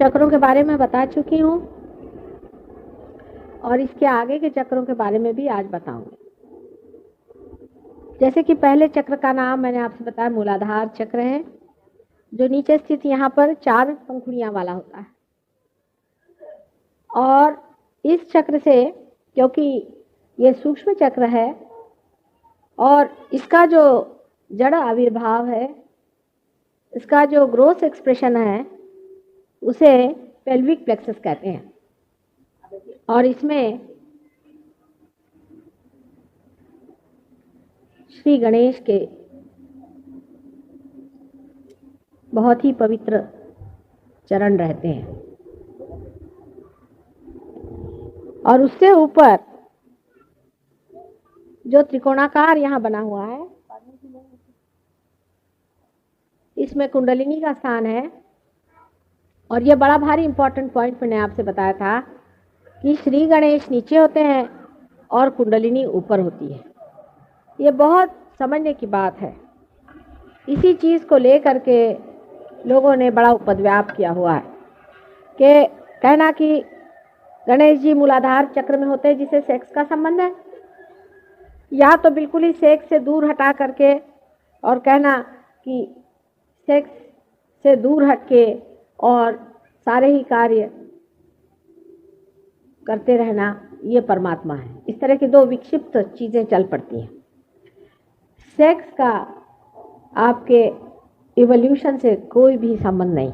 चक्रों के बारे में बता चुकी हूँ और इसके आगे के चक्रों के बारे में भी आज बताऊंगी। जैसे कि पहले चक्र का नाम मैंने आपसे बताया मूलाधार चक्र है, जो नीचे स्थित यहाँ पर 4 पंखुड़ियाँ वाला होता है। और इस चक्र से, क्योंकि ये सूक्ष्म चक्र है और इसका जो जड़ आविर्भाव है, इसका जो ग्रोस एक्सप्रेशन है, उसे पेल्विक प्लेक्सस कहते हैं। और इसमें श्री गणेश के बहुत ही पवित्र चरण रहते हैं। और उससे ऊपर जो त्रिकोणाकार यहाँ बना हुआ है, इसमें कुंडलिनी का स्थान है। और ये बड़ा भारी इंपॉर्टेंट पॉइंट मैंने आपसे बताया था कि श्री गणेश नीचे होते हैं और कुंडलिनी ऊपर होती है। ये बहुत समझने की बात है। इसी चीज़ को लेकर के लोगों ने बड़ा उपद्व्याप किया हुआ है कि कहना कि गणेश जी मूलाधार चक्र में होते हैं जिसे सेक्स का संबंध है, या तो बिल्कुल ही सेक्स से दूर हटा करके और कहना कि सेक्स से दूर हटके और सारे ही कार्य करते रहना ये परमात्मा है। इस तरह की 2 विक्षिप्त चीज़ें चल पड़ती हैं। सेक्स का आपके इवोल्यूशन से कोई भी संबंध नहीं,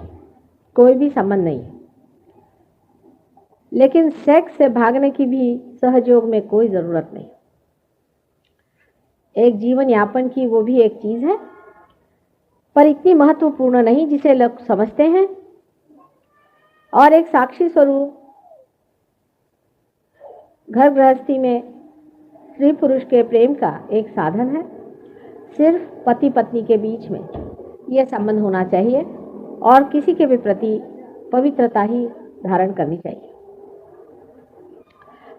कोई भी संबंध नहीं। लेकिन सेक्स से भागने की भी सहयोग में कोई ज़रूरत नहीं। एक जीवन यापन की वो भी एक चीज़ है, पर इतनी महत्वपूर्ण नहीं जिसे लोग समझते हैं। और एक साक्षी स्वरूप घर गृहस्थी में स्त्री पुरुष के प्रेम का एक साधन है। सिर्फ पति पत्नी के बीच में यह संबंध होना चाहिए और किसी के भी प्रति पवित्रता ही धारण करनी चाहिए।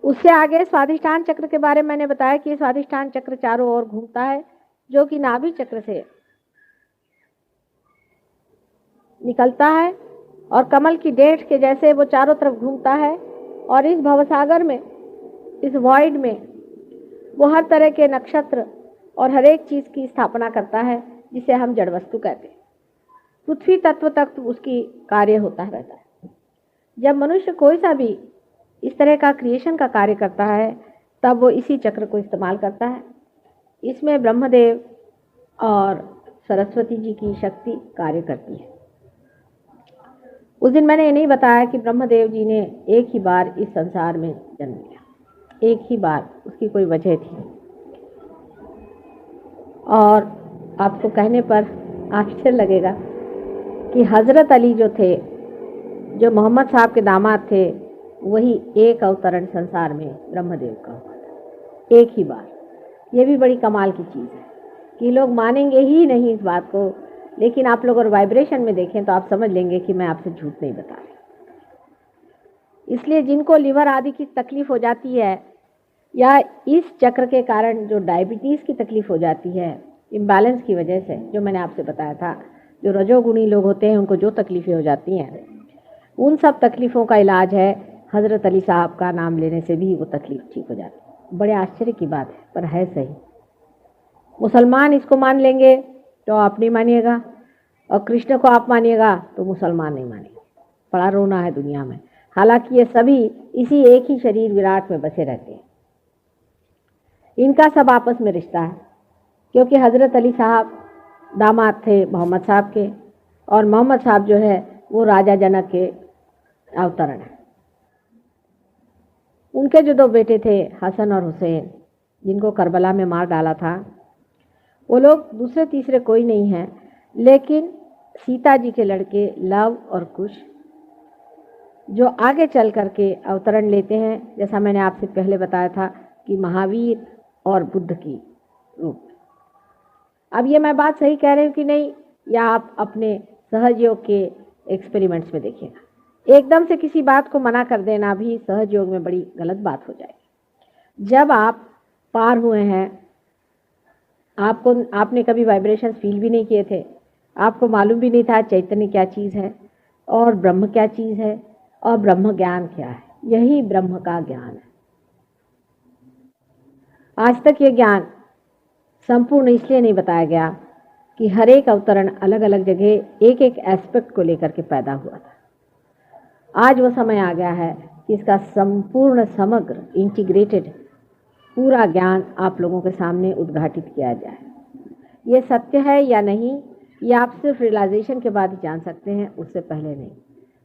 उससे आगे स्वाधिष्ठान चक्र के बारे में मैंने बताया कि स्वाधिष्ठान चक्र चारों ओर घूमता है, जो कि नाभि चक्र से निकलता है और कमल की डेट के जैसे वो चारों तरफ घूमता है। और इस भवसागर में, इस वॉइड में वो हर तरह के नक्षत्र और हर एक चीज़ की स्थापना करता है, जिसे हम जड़ वस्तु कहते हैं। पृथ्वी तत्व तक उसकी कार्य होता रहता है। जब मनुष्य कोई सा भी इस तरह का क्रिएशन का कार्य करता है, तब वो इसी चक्र को इस्तेमाल करता है। इसमें ब्रह्मदेव और सरस्वती जी की शक्ति कार्य करती है। उस दिन मैंने ये नहीं बताया कि ब्रह्मदेव जी ने एक ही बार इस संसार में जन्म लिया, एक ही बार। उसकी कोई वजह थी। और आपको कहने पर आश्चर्य लगेगा कि हज़रत अली जो थे, जो मोहम्मद साहब के दामाद थे, वही एक अवतरण संसार में ब्रह्मदेव का हुआ था, एक ही बार। ये भी बड़ी कमाल की चीज़ है कि लोग मानेंगे ही नहीं इस बात को, लेकिन आप लोग और वाइब्रेशन में देखें तो आप समझ लेंगे कि मैं आपसे झूठ नहीं बता रही। इसलिए जिनको लिवर आदि की तकलीफ हो जाती है, या इस चक्र के कारण जो डायबिटीज़ की तकलीफ हो जाती है, इम्बैलेंस की वजह से, जो मैंने आपसे बताया था, जो रजोगुणी लोग होते हैं उनको जो तकलीफ़ें हो जाती हैं, उन सब तकलीफ़ों का इलाज है हज़रत अली साहब का नाम लेने से भी वो तकलीफ़ ठीक हो जाती है। बड़े आश्चर्य की बात है, पर है सही। मुसलमान इसको मान लेंगे तो आप नहीं मानिएगा, और कृष्ण को आप मानिएगा तो मुसलमान नहीं मानेंगे। बड़ा रोना है दुनिया में। हालांकि ये सभी इसी एक ही शरीर विराट में बसे रहते हैं। इनका सब आपस में रिश्ता है, क्योंकि हज़रत अली साहब दामाद थे मोहम्मद साहब के, और मोहम्मद साहब जो है वो राजा जनक के अवतरण है। उनके जो 2 बेटे थे, हसन और हुसैन, जिनको करबला में मार डाला था, वो लोग दूसरे तीसरे कोई नहीं हैं, लेकिन सीता जी के लड़के लव और कुश, जो आगे चल करके अवतरण लेते हैं। जैसा मैंने आपसे पहले बताया था कि महावीर और बुद्ध की रूप। अब ये मैं बात सही कह रही हूँ कि नहीं, या आप अपने सहजयोग के एक्सपेरिमेंट्स में देखिएगा। एकदम से किसी बात को मना कर देना भी सहजयोग में बड़ी गलत बात हो जाएगी। जब आप पार हुए हैं, आपने कभी वाइब्रेशंस फील भी नहीं किए थे, आपको मालूम भी नहीं था चैतन्य क्या चीज़ है, और ब्रह्म क्या चीज़ है और ब्रह्म ज्ञान क्या है। यही ब्रह्म का ज्ञान है। आज तक ये ज्ञान संपूर्ण इसलिए नहीं बताया गया कि हर एक अवतरण अलग अलग जगह एक एक एस्पेक्ट को लेकर के पैदा हुआ था। आज वो समय आ गया है कि इसका संपूर्ण समग्र इंटीग्रेटेड पूरा ज्ञान आप लोगों के सामने उद्घाटित किया जाए। ये सत्य है या नहीं, ये आप सिर्फ रियलाइजेशन के बाद ही जान सकते हैं, उससे पहले नहीं।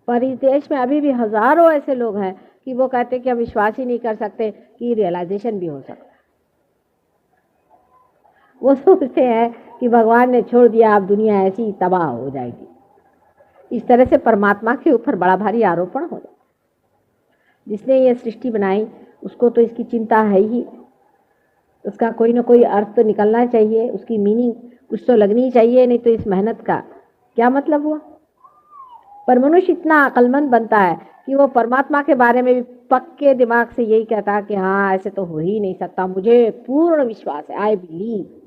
पर इस देश में अभी भी हज़ारों ऐसे लोग हैं कि वो कहते हैं कि हम विश्वास ही नहीं कर सकते कि रियलाइजेशन भी हो सकता है। वो सोचते हैं कि भगवान ने छोड़ दिया, अब दुनिया ऐसी तबाह हो जाएगी। इस तरह से परमात्मा के ऊपर बड़ा भारी आरोपण हो जाता है। जिसने ये सृष्टि बनाई उसको तो इसकी चिंता है ही, उसका कोई ना कोई अर्थ तो निकलना चाहिए, उसकी मीनिंग कुछ तो लगनी चाहिए, नहीं तो इस मेहनत का क्या मतलब हुआ। पर मनुष्य इतना अक्लमंद बनता है कि वो परमात्मा के बारे में भी पक्के दिमाग से यही कहता है कि हाँ ऐसे तो हो ही नहीं सकता, मुझे पूर्ण विश्वास है, आई बिलीव।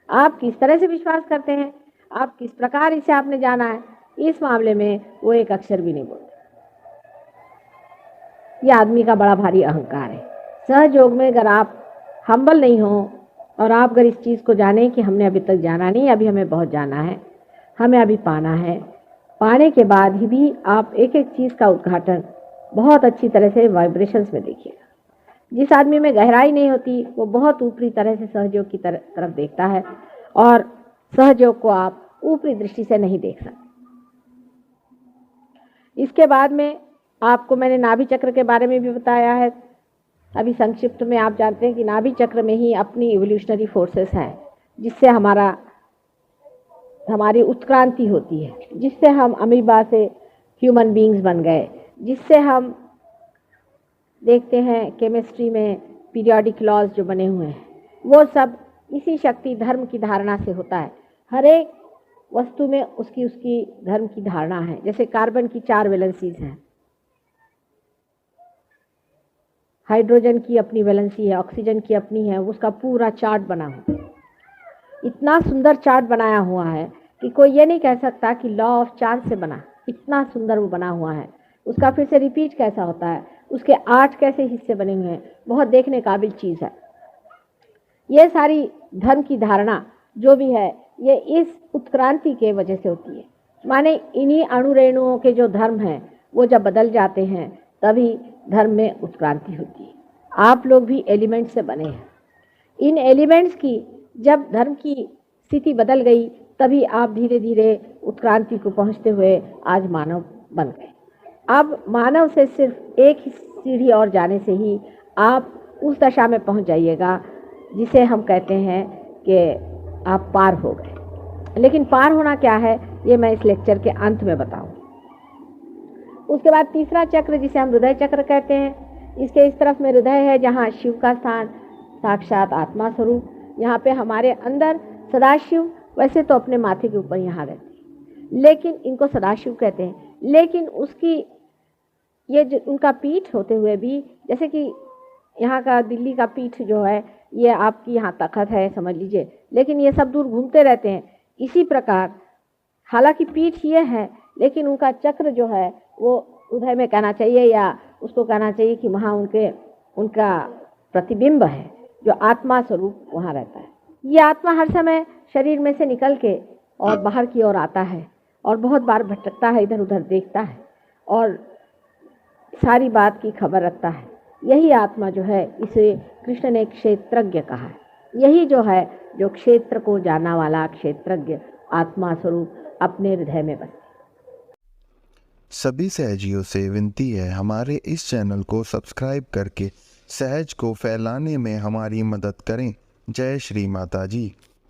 आप किस तरह से विश्वास करते हैं, आप किस प्रकार इसे आपने जाना है, इस मामले में वो एक अक्षर भी नहीं बोलते। ये आदमी का बड़ा भारी अहंकार है। सहयोग में अगर आप हम्बल नहीं हो और आप अगर इस चीज़ को जानें कि हमने अभी तक जाना नहीं, अभी हमें बहुत जाना है, हमें अभी पाना है, पाने के बाद ही भी आप एक एक चीज़ का उद्घाटन बहुत अच्छी तरह से वाइब्रेशंस में देखिएगा। जिस आदमी में गहराई नहीं होती वो बहुत ऊपरी तरह से सहयोग की तरफ देखता है और सहयोग को आप ऊपरी दृष्टि से नहीं देख सकते। इसके बाद में आपको मैंने नाभि चक्र के बारे में भी बताया है। अभी संक्षिप्त में आप जानते हैं कि नाभि चक्र में ही अपनी इवोल्यूशनरी फोर्सेस हैं, जिससे हमारी उत्क्रांति होती है, जिससे हम अमीबा से ह्यूमन बीइंग्स बन गए, जिससे हम देखते हैं केमिस्ट्री में पीरियोडिक लॉज जो बने हुए हैं वो सब इसी शक्ति धर्म की धारणा से होता है। हर एक वस्तु में उसकी धर्म की धारणा है। जैसे कार्बन की 4 वैलेंसीज हैं, हाइड्रोजन की अपनी वैलेंसी है, ऑक्सीजन की अपनी है, उसका पूरा चार्ट बना हुआ है। इतना सुंदर चार्ट बनाया हुआ है कि कोई ये नहीं कह सकता कि लॉ ऑफ चार्ज से बना, इतना सुंदर वो बना हुआ है। उसका फिर से रिपीट कैसा होता है, उसके 8 कैसे हिस्से बने हुए हैं, बहुत देखने काबिल चीज़ है। ये सारी धर्म की धारणा जो भी है ये इस उत्क्रांति के वजह से होती है। माने इन्हीं अणुरेणुओं के जो धर्म हैं वो जब बदल जाते हैं तभी धर्म में उत्क्रांति होती है। आप लोग भी एलिमेंट से बने हैं। इन एलिमेंट्स की जब धर्म की स्थिति बदल गई तभी आप धीरे धीरे उत्क्रांति को पहुंचते हुए आज मानव बन गए। अब मानव से सिर्फ एक ही सीढ़ी और जाने से ही आप उस दशा में पहुंच जाइएगा जिसे हम कहते हैं कि आप पार हो गए। लेकिन पार होना क्या है ये मैं इस लेक्चर के अंत में बताऊंगी। उसके बाद तीसरा चक्र जिसे हम हृदय चक्र कहते हैं, इसके इस तरफ में हृदय है जहाँ शिव का स्थान, साक्षात आत्मा स्वरूप। यहाँ पे हमारे अंदर सदाशिव वैसे तो अपने माथे के ऊपर यहाँ रहते हैं, लेकिन इनको सदाशिव कहते हैं। लेकिन उसकी ये जो उनका पीठ होते हुए भी, जैसे कि यहाँ का दिल्ली का पीठ जो है ये आपकी यहाँ तखत है समझ लीजिए, लेकिन ये सब दूर घूमते रहते हैं। इसी प्रकार हालांकि पीठ ये है लेकिन उनका चक्र जो है वो हृदय में कहना चाहिए, या उसको कहना चाहिए कि वहाँ उनका प्रतिबिंब है जो आत्मा स्वरूप वहाँ रहता है। ये आत्मा हर समय शरीर में से निकल के और बाहर की ओर आता है और बहुत बार भटकता है, इधर उधर देखता है और सारी बात की खबर रखता है। यही आत्मा जो है इसे कृष्ण ने क्षेत्रज्ञ कहा है। यही जो है जो क्षेत्र को जानने वाला क्षेत्रज्ञ आत्मा स्वरूप अपने हृदय में बसे। सभी सहजियों से विनती है हमारे इस चैनल को सब्सक्राइब करके सहज को फैलाने में हमारी मदद करें। जय श्री माता जी।